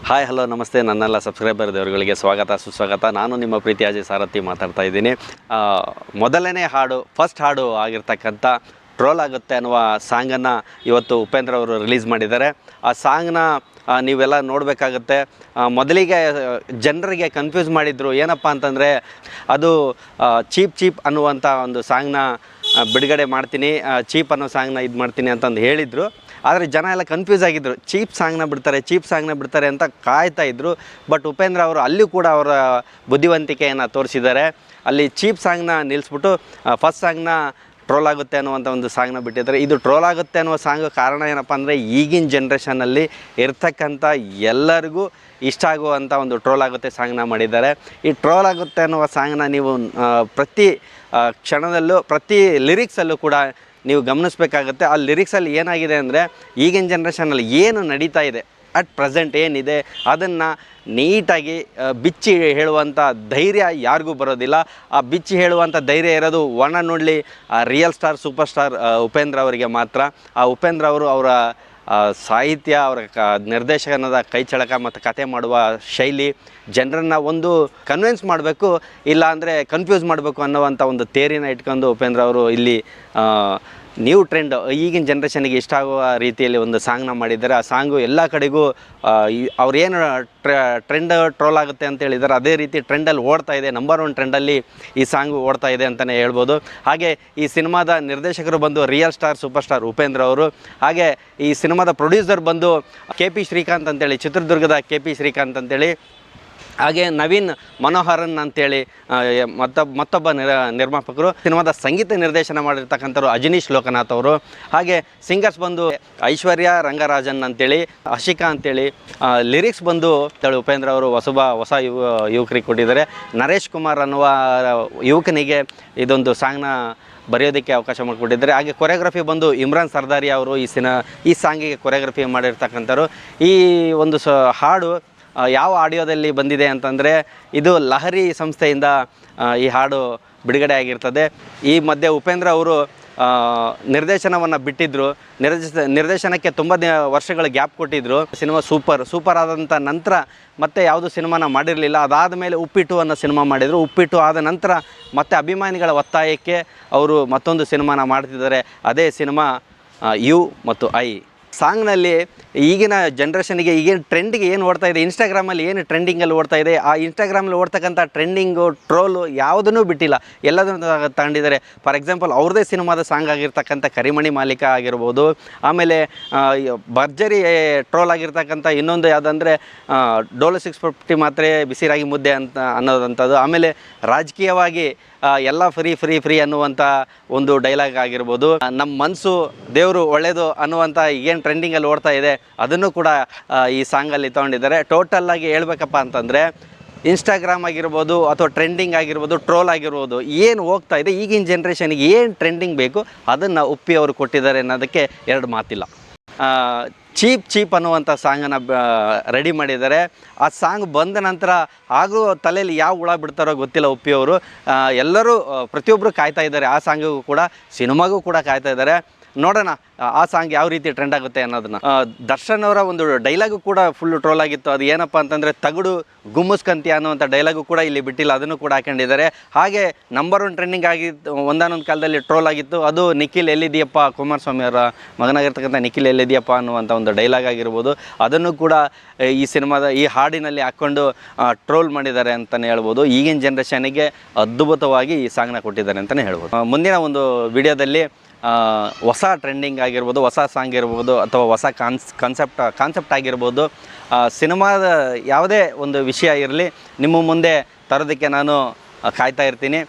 Hi hello ನಮಸ್ತೆ, ನನ್ನೆಲ್ಲ subscriber ದೇವರುಗಳಿಗೆ ಸ್ವಾಗತ ಸುಸ್ವಾಗತ. ನಾನು ನಿಮ್ಮ ಪ್ರೀತಿ ಅಜಯ್ ಸಾರಥಿ ಮಾತಾಡ್ತಾ ಇದ್ದೀನಿ. ಮೊದಲನೇ ಹಾಡು, ಫಸ್ಟ್ ಹಾಡು ಆಗಿರ್ತಕ್ಕಂಥ ಟ್ರೋಲ್ ಆಗುತ್ತೆ ಅನ್ನುವ ಸಾಂಗನ್ನು ಇವತ್ತು ಉಪೇಂದ್ರ ಅವರು ರಿಲೀಸ್ ಮಾಡಿದ್ದಾರೆ. ಆ ಸಾಂಗ್ನ ನೀವೆಲ್ಲ ನೋಡಬೇಕಾಗುತ್ತೆ. ಮೊದಲಿಗೆ ಜನರಿಗೆ ಕನ್ಫ್ಯೂಸ್ ಮಾಡಿದರು. ಏನಪ್ಪ ಅಂತಂದರೆ ಅದು ಚೀಪ್ ಅನ್ನುವಂಥ ಒಂದು ಸಾಂಗ್ನ ಬಿಡುಗಡೆ ಮಾಡ್ತೀನಿ, ಚೀಪ್ ಅನ್ನೋ ಸಾಂಗ್ನ ಇದು ಮಾಡ್ತೀನಿ ಅಂತಂದು ಹೇಳಿದರು. ಆದರೆ ಜನ ಎಲ್ಲ ಕನ್ಫ್ಯೂಸ್ ಆಗಿದ್ದರು. ಚೀಪ್ ಸಾಂಗ್ನ ಬಿಡ್ತಾರೆ ಅಂತ ಕಾಯ್ತಾಯಿದ್ರು. ಬಟ್ ಉಪೇಂದ್ರ ಅವರು ಅಲ್ಲೂ ಕೂಡ ಅವರ ಬುದ್ಧಿವಂತಿಕೆಯನ್ನು ತೋರಿಸಿದ್ದಾರೆ. ಅಲ್ಲಿ ಚೀಪ್ ಸಾಂಗ್ನ ನಿಲ್ಲಿಸ್ಬಿಟ್ಟು ಫಸ್ಟ್ ಸಾಂಗ್ನ ಟ್ರೋಲ್ ಆಗುತ್ತೆ ಅನ್ನುವಂಥ ಒಂದು ಸಾಂಗ್ನ ಬಿಟ್ಟಿದ್ದಾರೆ. ಇದು ಟ್ರೋಲ್ ಆಗುತ್ತೆ ಅನ್ನುವ ಸಾಂಗ್ ಕಾರಣ ಏನಪ್ಪ ಅಂದರೆ, ಈಗಿನ ಜನ್ರೇಷನ್ನಲ್ಲಿ ಇರ್ತಕ್ಕಂಥ ಎಲ್ಲರಿಗೂ ಇಷ್ಟ ಆಗುವಂಥ ಒಂದು ಟ್ರೋಲ್ ಆಗುತ್ತೆ ಸಾಂಗ್ನ ಮಾಡಿದ್ದಾರೆ. ಈ ಟ್ರೋಲ್ ಆಗುತ್ತೆ ಅನ್ನುವ ಸಾಂಗ್ನ ನೀವು ಪ್ರತಿ ಕ್ಷಣದಲ್ಲೂ, ಪ್ರತಿ ಲಿರಿಕ್ಸಲ್ಲೂ ಕೂಡ ನೀವು ಗಮನಿಸಬೇಕಾಗುತ್ತೆ. ಆ ಲಿರಿಕ್ಸಲ್ಲಿ ಏನಾಗಿದೆ ಅಂದರೆ, ಈಗಿನ ಜನ್ರೇಷನಲ್ಲಿ ಏನು ನಡೀತಾ ಇದೆ, ಅಟ್ ಪ್ರೆಸೆಂಟ್ ಏನಿದೆ ಅದನ್ನು ನೀಟಾಗಿ ಬಿಚ್ಚಿ ಹೇಳುವಂಥ ಧೈರ್ಯ ಯಾರಿಗೂ ಬರೋದಿಲ್ಲ. ಆ ಬಿಚ್ಚಿ ಹೇಳುವಂಥ ಧೈರ್ಯ ಇರೋದು one and only real star, super star Upendra ಅವರಿಗೆ ಮಾತ್ರ. ಆ ಉಪೇಂದ್ರ ಅವರು ಅವರ ಸಾಹಿತ್ಯ, ಅವರ ನಿರ್ದೇಶನದ ಕೈಚಳಕ ಮತ್ತು ಕತೆ ಮಾಡುವ ಶೈಲಿ ಜನರನ್ನು ಒಂದು ಕನ್ವಿನ್ಸ್ ಮಾಡಬೇಕು, ಇಲ್ಲ ಅಂದರೆ ಕನ್ಫ್ಯೂಸ್ ಮಾಡಬೇಕು ಅನ್ನೋವಂಥ ಒಂದು ತೇರಿನ ಇಟ್ಕೊಂಡು ಉಪೇಂದ್ರ ಅವರು ಇಲ್ಲಿ ನ್ಯೂ ಟ್ರೆಂಡ್, ಈಗಿನ ಜನ್ರೇಷನಿಗೆ ಇಷ್ಟ ಆಗುವ ರೀತಿಯಲ್ಲಿ ಒಂದು ಸಾಂಗ್ನ ಮಾಡಿದ್ದಾರೆ. ಆ ಸಾಂಗು ಎಲ್ಲ ಕಡೆಗೂ ಅವ್ರೇನು ಟ್ರೆಂಡ್ ಟ್ರೋಲ್ ಆಗುತ್ತೆ ಅಂತ ಹೇಳಿದ್ದಾರೆ, ಅದೇ ರೀತಿ ಟ್ರೆಂಡಲ್ಲಿ ಓಡ್ತಾ ಇದೆ. ನಂಬರ್ 1 ಟ್ರೆಂಡಲ್ಲಿ ಈ ಸಾಂಗು ಓಡ್ತಾ ಇದೆ ಅಂತಲೇ ಹೇಳ್ಬೋದು. ಹಾಗೆ ಈ ಸಿನಿಮಾದ ನಿರ್ದೇಶಕರು ಬಂದು real star, super star Upendra ಅವರು. ಹಾಗೆ ಈ ಸಿನಿಮಾದ ಪ್ರೊಡ್ಯೂಸರ್ ಬಂದು KP ಶ್ರೀಕಾಂತ್ ಅಂತೇಳಿ, ಚಿತ್ರದುರ್ಗದ KP ಶ್ರೀಕಾಂತ್ ಅಂತೇಳಿ. ಹಾಗೆ ನವೀನ್ ಮನೋಹರನ್ ಅಂತೇಳಿ ಮತ್ತೊಬ್ಬ ನಿರ್ಮಾಪಕರು. ಸಿನಿಮಾದ ಸಂಗೀತ ನಿರ್ದೇಶನ ಮಾಡಿರ್ತಕ್ಕಂಥವ್ರು ಅಜನೀಶ್ ಲೋಕನಾಥ್ ಅವರು. ಹಾಗೆ ಸಿಂಗರ್ಸ್ ಬಂದು ಐಶ್ವರ್ಯ ರಂಗರಾಜನ್ ಅಂತೇಳಿ, ಅಶಿಕಾ ಅಂತೇಳಿ. ಲಿರಿಕ್ಸ್ ಬಂದು ಉಪೇಂದ್ರ ಅವರು ಹೊಸ ಯುವಕರಿಗೆ ಕೊಟ್ಟಿದ್ದಾರೆ. ನರೇಶ್ ಕುಮಾರ್ ಅನ್ನುವ ಯುವಕನಿಗೆ ಇದೊಂದು ಸಾಂಗ್ನ ಬರೆಯೋದಕ್ಕೆ ಅವಕಾಶ ಮಾಡಿಕೊಟ್ಟಿದ್ದಾರೆ. ಹಾಗೆ ಕೊರಿಯೋಗ್ರಫಿ ಬಂದು ಇಮ್ರಾನ್ ಸರ್ದಾರಿ ಅವರು ಈ ಸಾಂಗಿಗೆ ಕೊರಿಯೋಗ್ರಫಿ ಮಾಡಿರ್ತಕ್ಕಂಥವ್ರು. ಈ ಒಂದು ಹಾಡು ಯಾವ ಆಡಿಯೋದಲ್ಲಿ ಬಂದಿದೆ ಅಂತಂದರೆ, ಇದು ಲಹರಿ ಸಂಸ್ಥೆಯಿಂದ ಈ ಹಾಡು ಬಿಡುಗಡೆ ಆಗಿರ್ತದೆ. ಈ ಮಧ್ಯೆ ಉಪೇಂದ್ರ ಅವರು ನಿರ್ದೇಶನವನ್ನು ಬಿಟ್ಟಿದ್ದರು. ನಿರ್ದೇಶನಕ್ಕೆ ತುಂಬ ವರ್ಷಗಳ ಗ್ಯಾಪ್ ಕೊಟ್ಟಿದ್ದರು. ಸಿನಿಮಾ ಸೂಪರ್ ಆದಂಥ ನಂತರ ಮತ್ತೆ ಯಾವುದು ಸಿನಿಮಾನ ಮಾಡಿರಲಿಲ್ಲ. ಅದಾದ ಮೇಲೆ ಉಪ್ಪಿಟ್ಟು ಅನ್ನೋ ಸಿನಿಮಾ ಮಾಡಿದರು. ಉಪ್ಪಿಟ್ಟು ಆದ ನಂತರ ಮತ್ತೆ ಅಭಿಮಾನಿಗಳ ಒತ್ತಾಯಕ್ಕೆ ಅವರು ಮತ್ತೊಂದು ಸಿನಿಮಾನ ಮಾಡ್ತಿದ್ದಾರೆ. ಅದೇ ಸಿನಿಮಾ ಯು ಮತ್ತು ಐ. ಸಾಂಗ್ನಲ್ಲಿ ಈಗಿನ ಜನ್ರೇಷನಿಗೆ, ಈಗಿನ ಟ್ರೆಂಡಿಗೆ ಏನು ಓಡ್ತಾ ಇದೆ, ಇನ್ಸ್ಟಾಗ್ರಾಮಲ್ಲಿ ಏನು ಟ್ರೆಂಡಿಂಗಲ್ಲಿ ಓಡ್ತಾ ಇದೆ, ಆ ಇನ್ಸ್ಟಾಗ್ರಾಮಲ್ಲಿ ಓಡ್ತಕ್ಕಂಥ ಟ್ರೆಂಡಿಂಗು, ಟ್ರೋಲು ಯಾವುದನ್ನೂ ಬಿಟ್ಟಿಲ್ಲ, ಎಲ್ಲದನ್ನು ತಗೊಂಡಿದ್ದಾರೆ. ಫಾರ್ ಎಕ್ಸಾಂಪಲ್ ಅವ್ರದ್ದೇ ಸಿನಿಮಾದ ಸಾಂಗ್ ಆಗಿರ್ತಕ್ಕಂಥ ಕರಿಮಣಿ ಮಾಲೀಕ ಆಗಿರ್ಬೋದು. ಆಮೇಲೆ ಭರ್ಜರಿ ಟ್ರೋಲ್ ಆಗಿರ್ತಕ್ಕಂಥ ಇನ್ನೊಂದು ಯಾವುದಂದರೆ ಡೋಲೋ 650 ಮಾತ್ರೆ ಬಿಸಿ ರಾಗಿ ಮುದ್ದೆ ಅಂತ ಅನ್ನೋದಂಥದ್ದು. ಆಮೇಲೆ ರಾಜಕೀಯವಾಗಿ ಎಲ್ಲ ಫ್ರೀ ಅನ್ನುವಂಥ ಒಂದು ಡೈಲಾಗ್ ಆಗಿರ್ಬೋದು. ನಮ್ಮ ಮನಸ್ಸು ದೇವರು ಒಳ್ಳೆಯದು ಅನ್ನುವಂಥ ಏನು ಟ್ರೆಂಡಿಂಗಲ್ಲಿ ಓಡ್ತಾ ಇದೆ, ಅದನ್ನು ಕೂಡ ಈ ಸಾಂಗಲ್ಲಿ ತೊಗೊಂಡಿದ್ದಾರೆ. ಟೋಟಲ್ಲಾಗಿ ಹೇಳ್ಬೇಕಪ್ಪ ಅಂತಂದರೆ, ಇನ್ಸ್ಟಾಗ್ರಾಮ್ ಆಗಿರ್ಬೋದು ಅಥವಾ ಟ್ರೆಂಡಿಂಗ್ ಆಗಿರ್ಬೋದು, ಟ್ರೋಲ್ ಆಗಿರ್ಬೋದು, ಏನು ಹೋಗ್ತಾ ಇದೆ, ಈಗಿನ ಜನ್ರೇಷನಿಗೆ ಏನು ಟ್ರೆಂಡಿಂಗ್ ಬೇಕು ಅದನ್ನು ಉಪ್ಪಿ ಅವರು ಕೊಟ್ಟಿದ್ದಾರೆ ಅನ್ನೋದಕ್ಕೆ ಎರಡು ಮಾತಿಲ್ಲ. ಚೀಪ್ ಅನ್ನುವಂಥ ಸಾಂಗನ್ನು ರೆಡಿ ಮಾಡಿದ್ದಾರೆ. ಆ ಸಾಂಗ್ ಬಂದ ನಂತರ ಹಾಗೂ ತಲೆಯಲ್ಲಿ ಯಾವ ಹುಳ ಬಿಡ್ತಾರೋ ಗೊತ್ತಿಲ್ಲ ಉಪ್ಪಿಯವರು. ಎಲ್ಲರೂ ಪ್ರತಿಯೊಬ್ಬರು ಕಾಯ್ತಾ ಇದ್ದಾರೆ. ಆ ಸಾಂಗಿಗೂ ಕೂಡ, ಸಿನಿಮಾಗೂ ಕೂಡ ಕಾಯ್ತಾ ಇದ್ದಾರೆ. ನೋಡೋಣ ಆ ಸಾಂಗ್ ಯಾವ ರೀತಿ ಟ್ರೆಂಡ್ ಆಗುತ್ತೆ ಅನ್ನೋದನ್ನು. ದರ್ಶನ್ ಅವರ ಒಂದು ಡೈಲಾಗು ಕೂಡ ಫುಲ್ ಟ್ರೋಲ್ ಆಗಿತ್ತು. ಅದು ಏನಪ್ಪ ಅಂತಂದರೆ, ತಗಡು ಗುಮ್ಮಸ್ಕಂತಿ ಅನ್ನುವಂಥ ಡೈಲಾಗು ಕೂಡ ಇಲ್ಲಿ ಬಿಟ್ಟಿಲ್ಲ, ಅದನ್ನು ಕೂಡ ಹಾಕೊಂಡಿದ್ದಾರೆ. ಹಾಗೆ ನಂಬರ್ 1 ಟ್ರೆಂಡಿಂಗ್ ಆಗಿತ್ತು, ಒಂದಾನೊಂದು ಕಾಲದಲ್ಲಿ ಟ್ರೋಲ್ ಆಗಿತ್ತು. ಅದು ನಿಖಿಲ್ ಎಲ್ಲಿದೆಯಪ್ಪ, ಕುಮಾರಸ್ವಾಮಿ ಅವರ ಮಗನಾಗಿರ್ತಕ್ಕಂಥ ನಿಖಿಲ್ ಎಲ್ಲಿದೆಯಪ್ಪ ಅನ್ನುವಂಥ ಒಂದು ಡೈಲಾಗ್ ಆಗಿರ್ಬೋದು. ಅದನ್ನು ಕೂಡ ಈ ಸಿನಿಮಾದ ಈ ಹಾಡಿನಲ್ಲಿ ಹಾಕ್ಕೊಂಡು ಟ್ರೋಲ್ ಮಾಡಿದ್ದಾರೆ ಅಂತಲೇ ಹೇಳ್ಬೋದು. ಈಗಿನ ಜನ್ರೇಷನಿಗೆ ಅದ್ಭುತವಾಗಿ ಈ ಸಾಂಗ್ನ ಕೊಟ್ಟಿದ್ದಾರೆ ಅಂತಲೇ ಹೇಳ್ಬೋದು. ಮುಂದಿನ ಒಂದು ವಿಡಿಯೋದಲ್ಲಿ ಹೊಸ ಟ್ರೆಂಡಿಂಗ್ ಆಗಿರ್ಬೋದು, ಹೊಸ ಸಾಂಗ್ ಇರ್ಬೋದು, ಅಥವಾ ಹೊಸ ಕಾನ್ಸೆಪ್ಟ್ ಆಗಿರ್ಬೋದು, ಸಿನಿಮಾದ ಯಾವುದೇ ಒಂದು ವಿಷಯ ಇರಲಿ, ನಿಮ್ಮ ಮುಂದೆ ತರೋದಕ್ಕೆ ನಾನು ಕಾಯ್ತಾ ಇರ್ತೀನಿ.